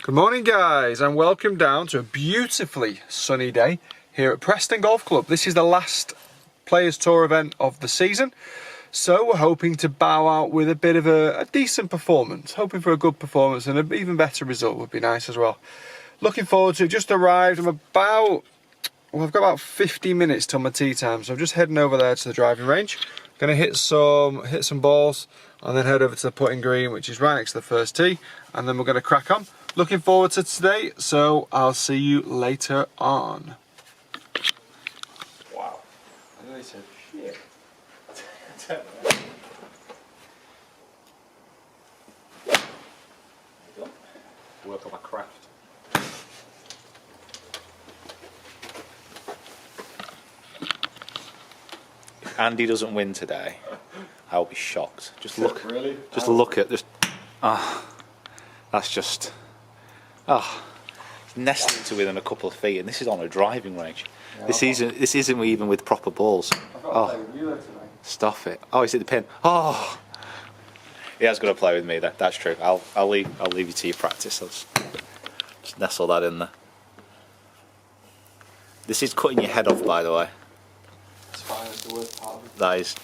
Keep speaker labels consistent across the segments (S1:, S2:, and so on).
S1: Good morning guys, and welcome down to a beautifully sunny day here at Preston Golf Club. This is the last Players Tour event of the season, so we're hoping to bow out with a bit of a decent performance. Hoping for a good performance and an even better result would be nice as well. Looking forward to it. Just arrived. I've got about 50 minutes till my tee time, so I'm just heading over there to the driving range. Gonna hit some balls and then head over to the putting green, which is right next to the first tee, and then we're gonna crack on. Looking forward to today, so I'll see you later on. Wow, I nearly said shit. Work on my craft.
S2: If Andy doesn't win today, I'll be shocked. Just look,
S1: really?
S2: That's just, it's nestled to within a couple of feet, and this is on a driving range. Yeah, this isn't even with proper balls. Stop it! Oh, is it the pin? Oh, he has got to play with me. That's true. I'll leave you to your practice. Let's just nestle that in there. This is cutting your head off, by the way.
S1: It's fine. It's the worst part of it.
S2: That is.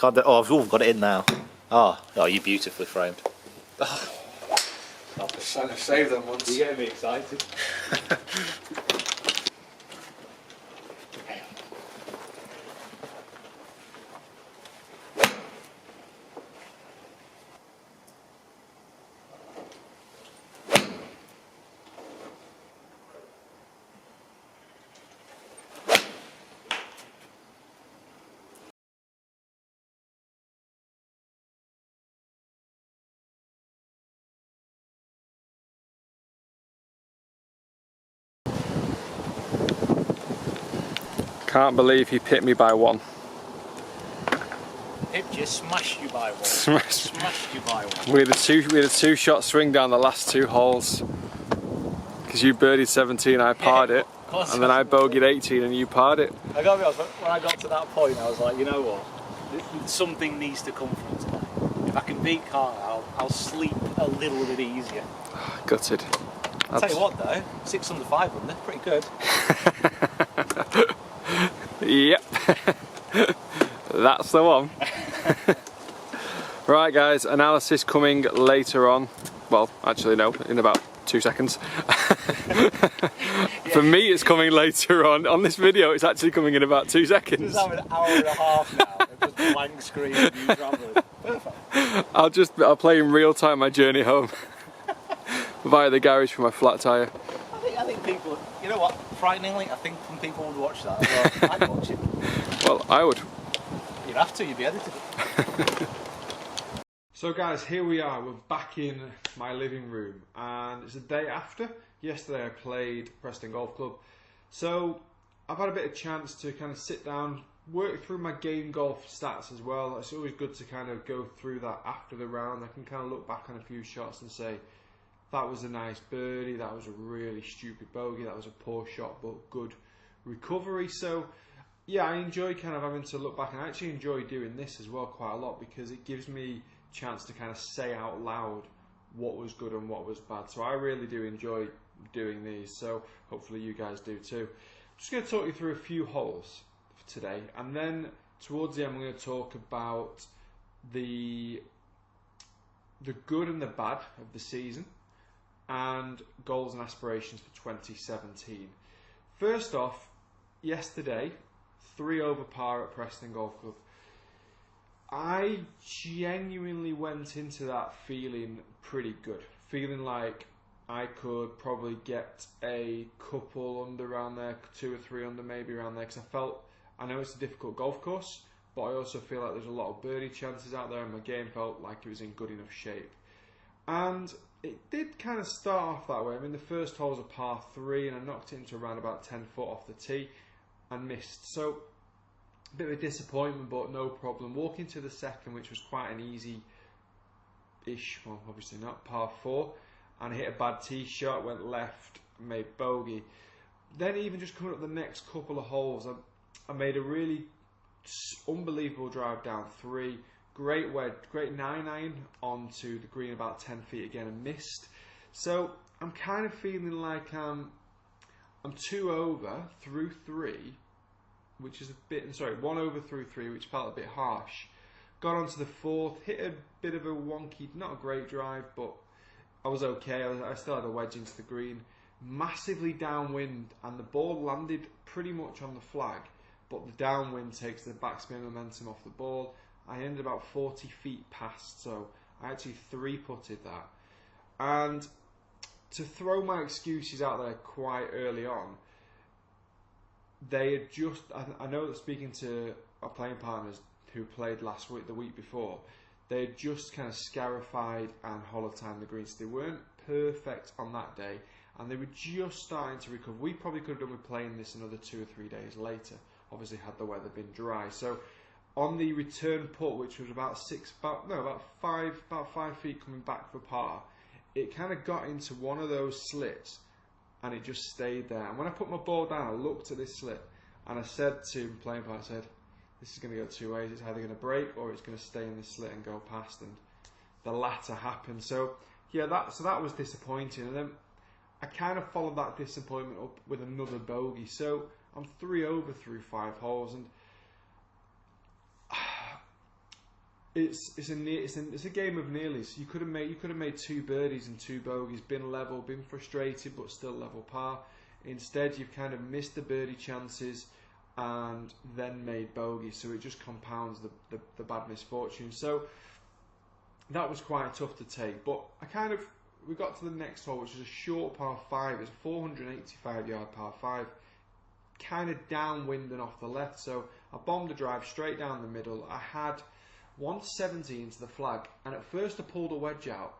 S2: I've got it in now. Oh, you're beautifully framed. Oh.
S1: I'm just trying to save them once.
S2: You're getting me excited.
S1: Can't believe he pipped me by one.
S2: Pipped you, smashed you by one.
S1: Smashed
S2: you by one.
S1: We had a two-shot swing down the last two holes. Because you birdied 17, I parred it, and then I bogeyed 18 and you parred it.
S2: I gotta be honest, when I got to that point, I was like, you know what? Something needs to come from today. If I can beat Carl, I'll sleep a little bit easier.
S1: Gutted.
S2: I'll tell you what though, 6 under 5 under, pretty good.
S1: Yep. That's the one. Right guys, analysis coming later on. Well, actually no, in about 2 seconds. For me it's coming later on. On this video it's actually coming in about 2 seconds.
S2: Just have an hour and a half now. Just blank screen and you travelling. Perfect.
S1: I'll play in real time my journey home. Via the garage for my flat tyre.
S2: I think people, you know what, frighteningly, I think some people would watch that as well. I'd watch it.
S1: Well, I would.
S2: You'd have to, you'd be edited.
S1: So guys, here we are, we're back in my living room, and it's the day after. Yesterday I played Preston Golf Club, so I've had a bit of chance to kind of sit down, work through my game golf stats as well. It's always good to kind of go through that after the round. I can kind of look back on a few shots and say, that was a nice birdie, that was a really stupid bogey, that was a poor shot but good recovery. So yeah, I enjoy kind of having to look back, and I actually enjoy doing this as well quite a lot because it gives me a chance to kind of say out loud what was good and what was bad. So I really do enjoy doing these, so hopefully you guys do too. I'm just going to talk you through a few holes for today, and then towards the end we're going to talk about the good and the bad of the season, and goals and aspirations for 2017. First off, yesterday, 3 over par at Preston Golf Club. I genuinely went into that feeling pretty good, feeling like I could probably get a couple under around there, 2 or 3 under maybe around there, because I know it's a difficult golf course, but I also feel like there's a lot of birdie chances out there, and my game felt like it was in good enough shape. And it did kind of start off that way. I mean, the first hole was a par 3 and I knocked it into around about 10 foot off the tee and missed. So, a bit of a disappointment, but no problem. Walking to the second, which was quite an easy-ish, well, obviously not, par 4, and I hit a bad tee shot, went left, made bogey. Then even just coming up the next couple of holes, I made a really unbelievable drive down 3, great wedge, great 9-iron onto the green about 10 feet again and missed. So I'm kind of feeling like I'm 2 over through 3, which is a bit, sorry, 1 over through 3, which felt a bit harsh. Got onto the 4th, hit a bit of a wonky, not a great drive, but I was okay. I still had a wedge into the green. Massively downwind, and the ball landed pretty much on the flag, but the downwind takes the backspin momentum off the ball. I ended about 40 feet past, so I actually 3-putted that. And to throw my excuses out there quite early on, they had just, I know that speaking to our playing partners who played last week, the week before, they had just kind of scarified and hollow timed the greens. They weren't perfect on that day, and they were just starting to recover. We probably could have done with playing this another 2 or 3 days later, obviously had the weather been dry. So on the return putt, which was about 5 feet coming back for par, it kind of got into one of those slits and it just stayed there. And when I put my ball down, I looked at this slit and I said to my playing partner, I said, this is going to go 2 ways. It's either going to break or it's going to stay in this slit and go past. And the latter happened. So yeah, that was disappointing. And then I kind of followed that disappointment up with another bogey. So I'm 3 over through 5 holes, and it's a game of nearlies. You could have made 2 birdies and 2 bogeys, been level, been frustrated, but still level par. Instead, you've kind of missed the birdie chances and then made bogey, so it just compounds the bad misfortune. So that was quite tough to take. But we got to the next hole, which is a short par 5. It's a 485-yard par 5, kind of downwind and off the left. So I bombed the drive straight down the middle. I had 170 into the flag, and at first I pulled a wedge out,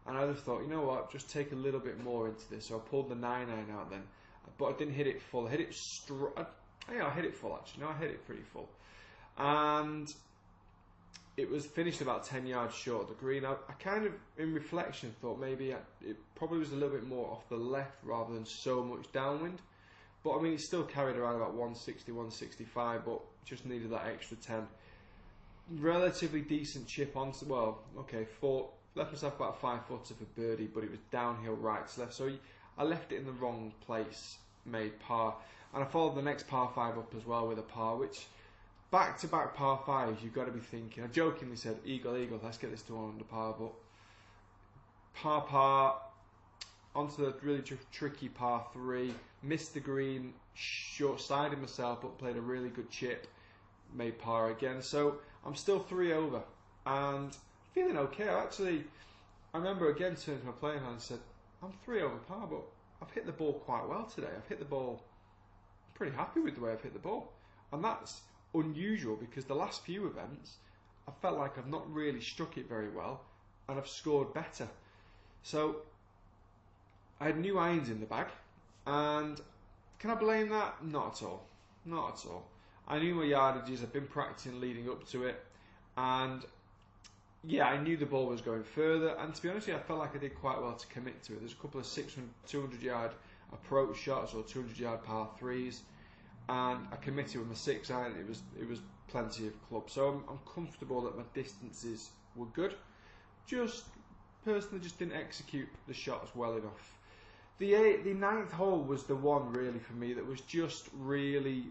S1: and I just thought, you know what, just take a little bit more into this. So I pulled the 9-iron out then, but I didn't hit it full. I hit it I hit it full actually. No, I hit it pretty full, and it was finished about 10 yards short of the green. I kind of, in reflection, thought maybe it probably was a little bit more off the left rather than so much downwind. But I mean, it still carried around about 160, 165, but just needed that extra 10. Relatively decent chip on, left myself about a 5-footer for birdie, but it was downhill right to left, so I left it in the wrong place, made par, and I followed the next par 5 up as well with a par, which back-to-back par 5s, you've got to be thinking. I jokingly said, eagle, let's get this to 1 under par, but par, onto the really tricky par 3, missed the green, short-sided myself, but played a really good chip, made par again. So I'm still 3 over and feeling okay. I remember again turning to my playing hand and said, I'm 3 over par, but I've hit the ball quite well today. I've hit the ball, I'm pretty happy with the way I've hit the ball. And that's unusual because the last few events, I felt like I've not really struck it very well and I've scored better. So I had new irons in the bag, and can I blame that? Not at all. I knew my yardages, I've been practicing leading up to it, and yeah, I knew the ball was going further, and to be honest with you, I felt like I did quite well to commit to it. There's a couple of 200-yard approach shots or 200-yard par 3s, and I committed with my 6-iron. It was plenty of club, so I'm comfortable that my distances were good. Personally just didn't execute the shots well enough. The 9th hole was the one really for me that was just really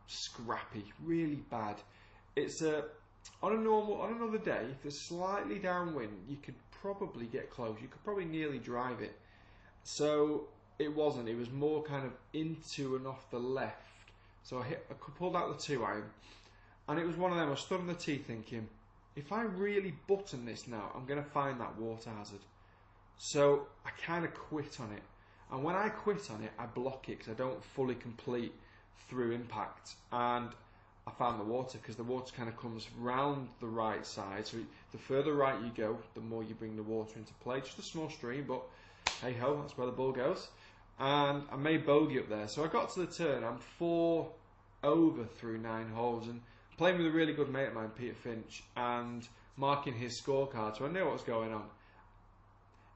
S1: scrappy, really bad. It's on another day, if there's slightly downwind, you could probably get close. You could probably nearly drive it. So it wasn't. It was more kind of into and off the left. So I pulled out the 2-iron, and it was one of them. I stood on the tee thinking, if I really button this now, I'm going to find that water hazard. So I kind of quit on it. And when I quit on it, I block it because I don't fully complete through impact. And I found the water because the water kind of comes round the right side. So the further right you go, the more you bring the water into play. Just a small stream, but hey ho, that's where the ball goes. And I made bogey up there. So I got to the turn. I'm 4 over through 9 holes, and playing with a really good mate of mine, Peter Finch, and marking his scorecard. So I knew what was going on.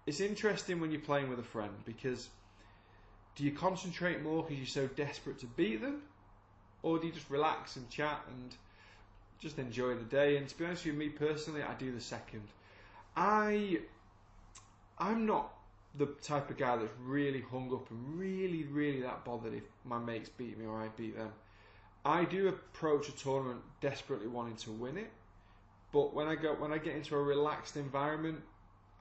S1: It's interesting when you're playing with a friend, because do you concentrate more because you're so desperate to beat them, or do you just relax and chat and just enjoy the day? And to be honest with you, me personally, I do the second. I'm not the type of guy that's really hung up and really that bothered if my mates beat me or I beat them. I do approach a tournament desperately wanting to win it, but when I get into a relaxed environment,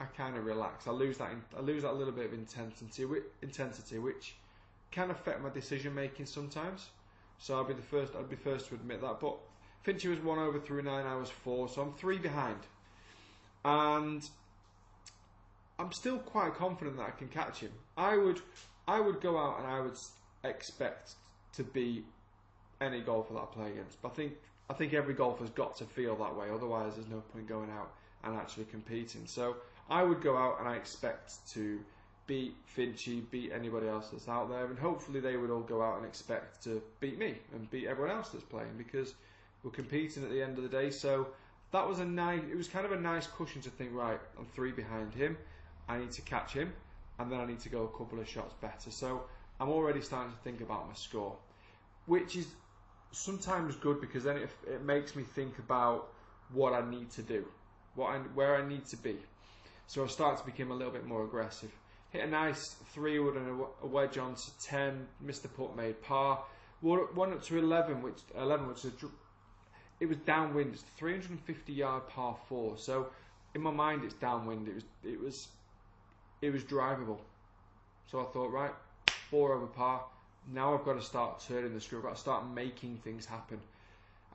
S1: I kind of relax. I lose that little bit of intensity, which can affect my decision making sometimes. So I'd be first to admit that. But Finchy was 1 over through 9, I was 4, so I'm 3 behind, and I'm still quite confident that I can catch him. I would go out and I would expect to beat any golfer that I play against. But I think every golfer's got to feel that way. Otherwise, there's no point going out and actually competing. So I would go out and I expect to beat Finchy, beat anybody else that's out there, and hopefully they would all go out and expect to beat me and beat everyone else that's playing, because we're competing at the end of the day. So that was it was kind of a nice cushion to think, right, I'm 3 behind him. I need to catch him, and then I need to go a couple of shots better. So I'm already starting to think about my score, which is sometimes good, because then it makes me think about what I need to do, where I need to be. So I start to become a little bit more aggressive. Hit a nice 3-wood and a wedge on to 10, missed the putt, made par. One up to 11, which it was downwind. It's a 350-yard par 4. So in my mind, it's downwind. It was drivable. So I thought, right, 4 over par. Now I've got to start turning the screw. I've got to start making things happen.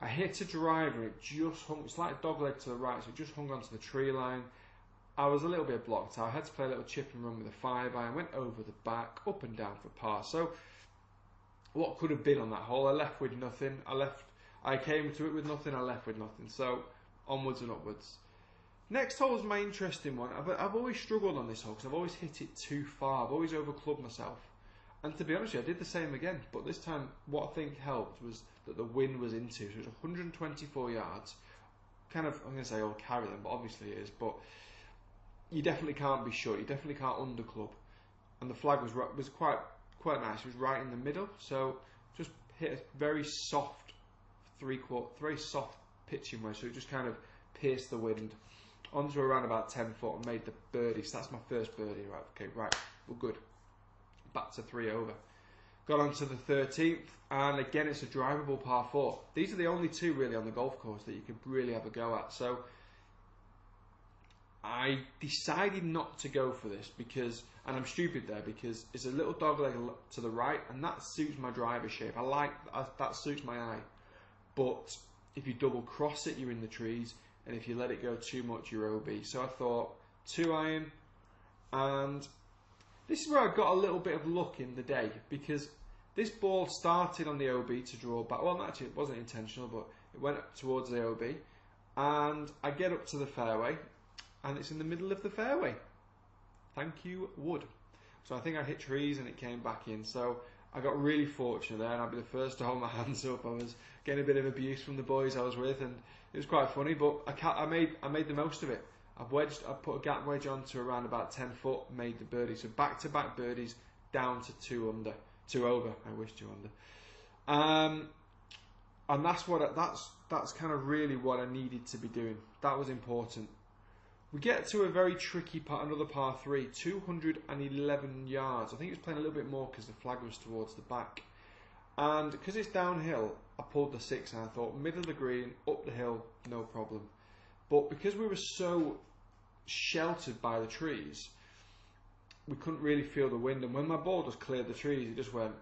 S1: I hit a driver, it just hung, it's like dogleg to the right, so it just hung onto the tree line. I was a little bit blocked out. I had to play a little chip and run with a 5-iron, went over the back, up and down for par. So what could have been on that hole? I left with nothing. I came to it with nothing, I left with nothing. So onwards and upwards. Next hole is my interesting one. I've always struggled on this hole because I've always hit it too far. I've always overclubbed myself. And to be honest with you, I did the same again. But this time, what I think helped was that the wind was into. So it was 124 yards. Kind of, I'm going to say I'll carry them, but obviously it is. But you definitely can't be short. You definitely can't underclub. And the flag was quite nice. It was right in the middle. So just hit a very soft very soft pitching wedge. So it just kind of pierced the wind onto around about 10 foot and made the birdie. So that's my first birdie. Right, okay, right, we're good. Back to 3 over. Got on to the 13th, and again it's a drivable par 4. These are the only 2 really on the golf course that you could really have a go at. So I decided not to go for this because, and I'm stupid there, because it's a little dog leg to the right, and that suits my driver shape. That suits my eye. But if you double cross it, you're in the trees, and if you let it go too much, you're OB. So I thought 2-iron, and this is where I got a little bit of luck in the day, because this ball started on the OB to draw back. Well, actually, it wasn't intentional, but it went up towards the OB, and I get up to the fairway, and it's in the middle of the fairway. Thank you, wood. So I think I hit trees, and it came back in. So I got really fortunate there, and I'll be the first to hold my hands up. I was getting a bit of abuse from the boys I was with, and it was quite funny, but I made the most of it. I put a gap wedge on to around about 10 foot, made the birdie. So back-to-back birdies, down to 2 over. I wish 2 under. And that's kind of really what I needed to be doing. That was important. We get to a very tricky part, another par 3, 211 yards. I think it was playing a little bit more because the flag was towards the back. And because it's downhill, I pulled the 6 and I thought middle of the green, up the hill, no problem. But because we were so sheltered by the trees, we couldn't really feel the wind. And when my ball just cleared the trees, it just went,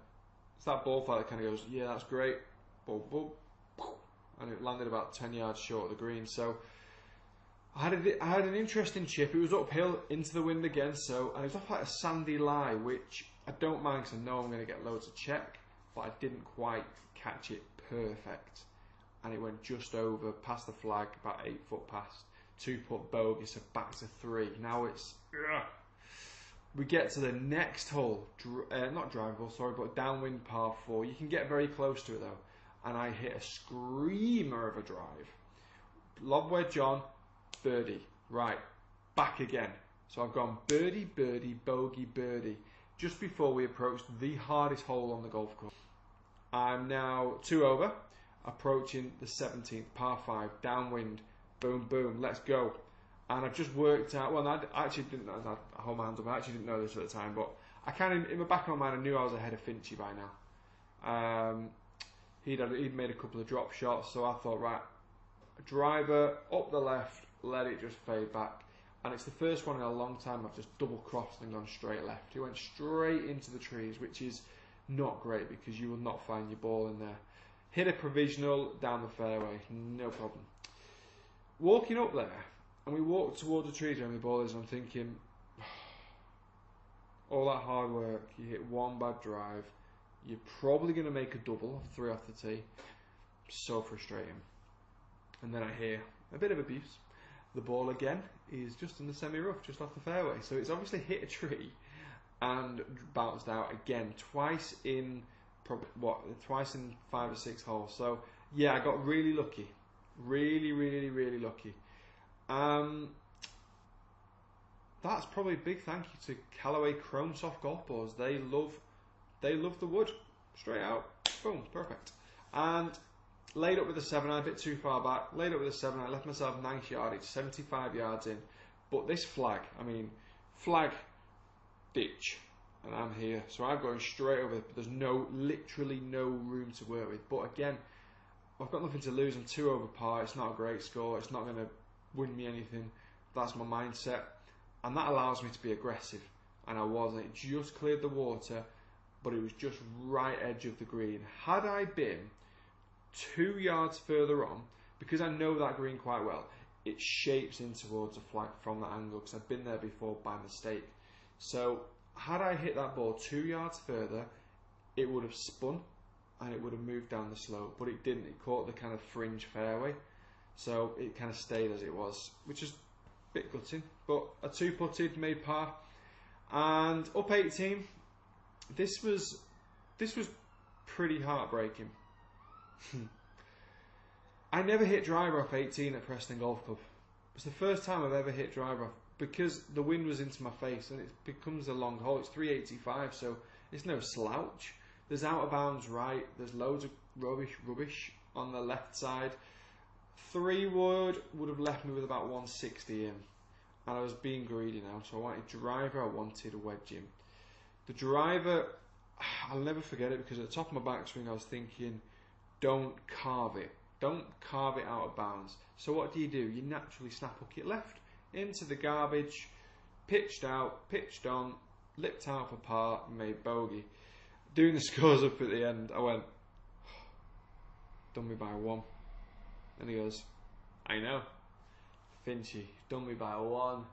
S1: it's that ball flight that kind of goes, yeah, that's great, boom, boom, and it landed about 10 yards short of the green. So I had an interesting chip. It was uphill into the wind again, and it was off like a sandy lie, which I don't mind because I know I'm going to get loads of check, but I didn't quite catch it perfect, and it went just over, past the flag, about 8 foot past. 2-putt bogey, so back to 3. Now it's we get to the next hole, not drivable, sorry, but downwind par 4. You can get very close to it though, and I hit a screamer of a drive, lob wedge on, birdie. Right, back again. So I've gone birdie, birdie, bogey, birdie, just before we approached the hardest hole on the golf course. I'm now 2 over, approaching the 17th, par 5, downwind, boom, boom, let's go. And I've just worked out. Well, I actually didn't know. I hold my hands up. I actually didn't know this at the time, but I kind of, in the back of my mind, I knew I was ahead of Finchy by now. He'd made a couple of drop shots, so I thought, right, a driver up the left, let it just fade back. And it's the first one in a long time I've just double crossed and gone straight left. He went straight into the trees, which is not great because you will not find your ball in there. Hit a provisional down the fairway, no problem. Walking up there, and we walked towards the trees where my ball is, and I'm thinking, all that hard work, you hit one bad drive, you're probably going to make a double, 3 off the tee. So frustrating. And then I hear a bit of abuse. The ball again is just in the semi-rough, just off the fairway. So it's obviously hit a tree and bounced out again, twice in 5 or 6 holes. So yeah, I got really lucky. Really lucky. That's probably a big thank you to Callaway Chrome Soft Golf Balls. They love the wood. Straight out. Boom. Perfect. And laid up with a 7-iron, a bit too far back. Laid up with a 7-iron, left myself nice yardage, 75 yards in. But this flag ditch. And I'm here. So I'm going straight over. There's literally no room to work with. But again, I've got nothing to lose. I'm 2 over par. It's not a great score. It's not going to win me anything. That's my mindset. And that allows me to be aggressive. And I wasn't. It just cleared the water, but it was just right edge of the green. Had I been 2 yards further on, because I know that green quite well, it shapes in towards a flag from that angle, because I've been there before by mistake. So had I hit that ball 2 yards further, it would have spun and it would have moved down the slope, but it didn't. It caught the kind of fringe fairway, so it kind of stayed as it was, which is a bit gutting. But a 2-putted, made par, and up 18. This was pretty heartbreaking. I never hit driver off 18 at Preston Golf Club. It's the first time I've ever hit driver off, because the wind was into my face, and it becomes a long hole. It's 385, so it's no slouch. There's out of bounds right. There's loads of rubbish on the left side. 3 wood would have left me with about 160 in, and I was being greedy now. So I wanted driver. I wanted a wedge in. The driver, I'll never forget it, because at the top of my backswing I was thinking, don't carve it. Don't carve it out of bounds. So what do? You naturally snap hook it left into the garbage, pitched out, pitched on, lipped out for par, made bogey. Doing the scores up at the end, I went, done me by 1. And he goes, I know, Finchy, done me by 1.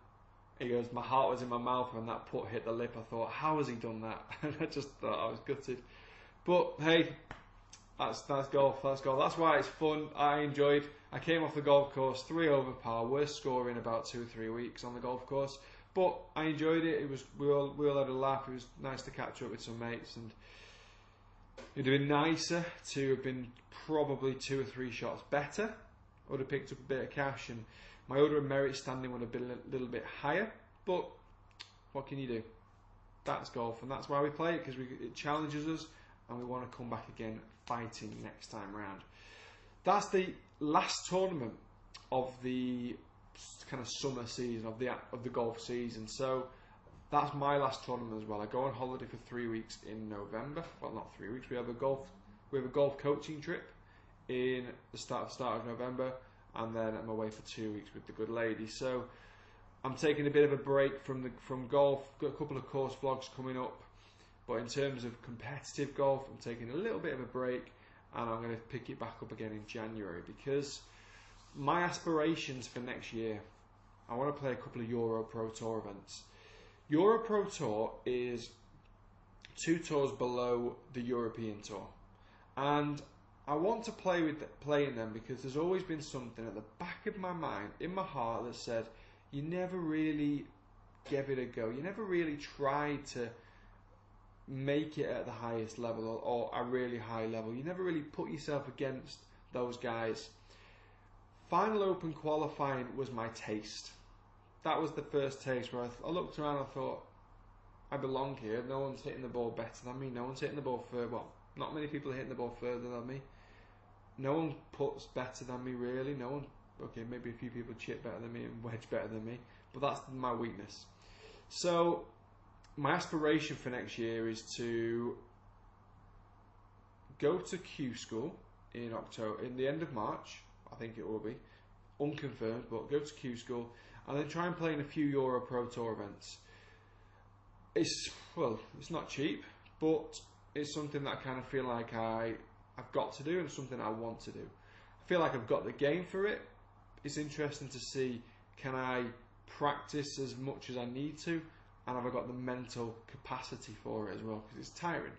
S1: He goes, my heart was in my mouth when that putt hit the lip. I thought, how has he done that? And I just thought I was gutted. But hey, that's golf. That's golf. That's why it's fun. I enjoyed. I came off the golf course 3 over par. Worst score in about 2 or 3 weeks on the golf course. But I enjoyed it. It was we all had a laugh. It was nice to catch up with some mates, and it'd have been nicer to have been probably 2 or 3 shots better. I would have picked up a bit of cash, and my order of merit standing would have been a little bit higher. But what can you do? That's golf, and that's why we play it, because it challenges us, and we want to come back again fighting next time round. That's the last tournament of the kind of summer season, of the golf season. So that's my last tournament as well. I go on holiday for 3 weeks in November. Well, not 3 weeks. We have a golf coaching trip in the start of November, and then I'm away for 2 weeks with the good lady. So I'm taking a bit of a break from golf. Got a couple of course vlogs coming up, but in terms of competitive golf, I'm taking a little bit of a break, and I'm going to pick it back up again in January, because my aspirations for next year, I want to play a couple of Euro Pro Tour events. Euro Pro Tour is 2 tours below the European Tour, and I want to play in them because there's always been something at the back of my mind, in my heart, that said you never really gave it a go. You never really tried to make it at the highest level or a really high level. You never really put yourself against those guys. Final Open qualifying was my taste. That was the first taste where I looked around and I thought, I belong here. No one's hitting the ball better than me. No one's hitting the ball further. Well, not many people are hitting the ball further than me. No one puts better than me, really. No one okay, maybe a few people chip better than me and wedge better than me, but that's my weakness. So my aspiration for next year is to go to Q School in October, in the end of March, I think it will be, unconfirmed, but go to Q School and then try and play in a few Euro Pro Tour events. It's not cheap, but it's something that I kind of feel like I've got to do, and something I want to do. I feel like I've got the game for it. It's interesting to see, can I practice as much as I need to, and have I got the mental capacity for it as well, because it's tiring.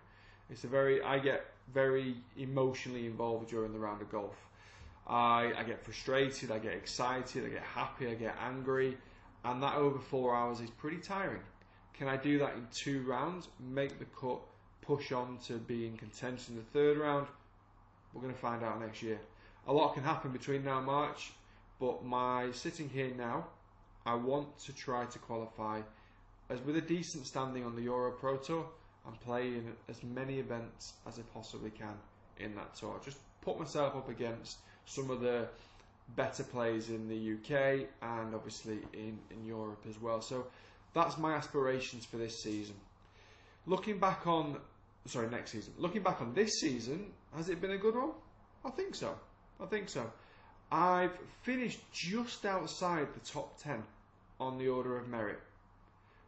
S1: I get very emotionally involved during the round of golf. I get frustrated, I get excited, I get happy, I get angry, and that over 4 hours is pretty tiring. Can I do that in 2 rounds, make the cut, push on to be in contention in the 3rd round? We're going to find out next year. A lot can happen between now and March, but sitting here now, I want to try to qualify as with a decent standing on the Euro Pro Tour and play in as many events as I possibly can in that tour. Just put myself up against some of the better players in the UK and obviously in Europe as well. So that's my aspirations for this season. Looking back on this season, has it been a good one? I think so. I've finished just outside the top 10 on the order of merit,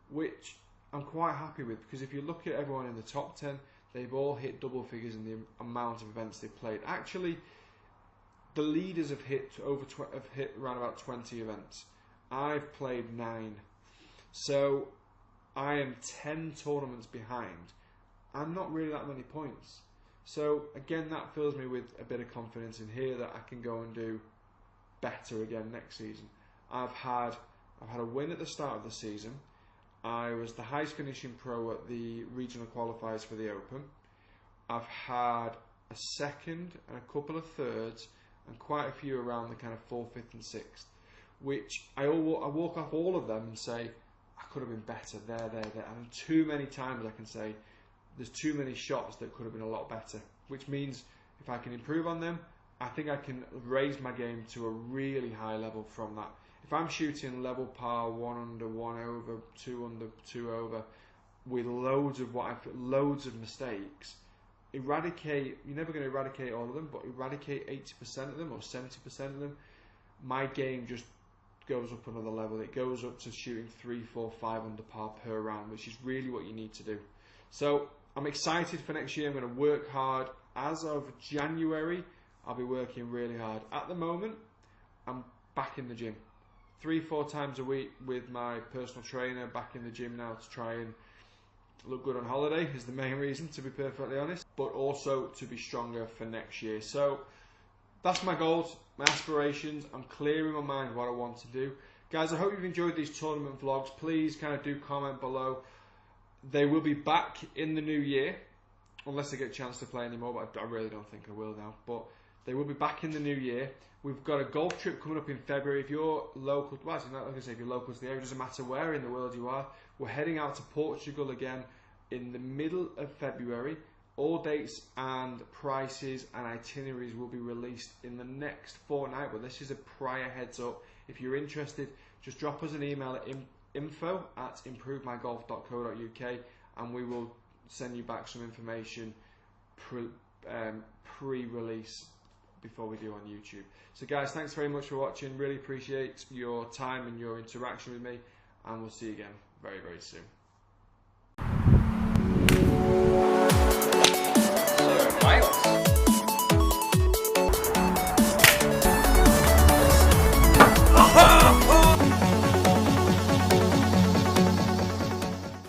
S1: which I'm quite happy with, because if you look at everyone in the top 10, they've all hit double figures in the amount of events they've played. Actually, the leaders have hit around about 20 events. I've played 9. So I am 10 tournaments behind. I'm not really that many points. So again, that fills me with a bit of confidence in here that I can go and do better again next season. I've had a win at the start of the season. I was the highest finishing pro at the regional qualifiers for the Open. I've had a 2nd and a couple of 3rds and quite a few around the kind of 4th, 5th and 6th, which I walk off all of them and say, I could have been better there. And too many times I can say, there's too many shots that could have been a lot better, which means if I can improve on them, I think I can raise my game to a really high level from that. If I'm shooting level par, 1 under, 1 over, 2 under, 2 over, with loads of mistakes, you're never going to eradicate all of them, but eradicate 80% of them or 70% of them, my game just goes up another level. It goes up to shooting 3, 4, 5 under par per round, which is really what you need to do. So I'm excited for next year. I'm going to work hard. As of January, I'll be working really hard. At the moment, I'm back in the gym 3-4 times a week with my personal trainer, back in the gym now to try and look good on holiday is the main reason, to be perfectly honest, but also to be stronger for next year. So that's my goals, my aspirations. I'm clear in my mind what I want to do. Guys, I hope you've enjoyed these tournament vlogs. Please kind of do comment below. They will be back in the new year, unless I get a chance to play anymore, but I really don't think I will now. But they will be back in the new year. We've got a golf trip coming up in February. If you're local, well, actually, not like I say, if you're local to the area, it doesn't matter where in the world you are. We're heading out to Portugal again in the middle of February. All dates and prices and itineraries will be released in the next fortnight, but this is a prior heads up. If you're interested, just drop us an email at info@improvemygolf.co.uk and we will send you back some information pre-release before we do on YouTube. So guys, thanks very much for watching. Really appreciate your time and your interaction with me, and we'll see you again very, very soon.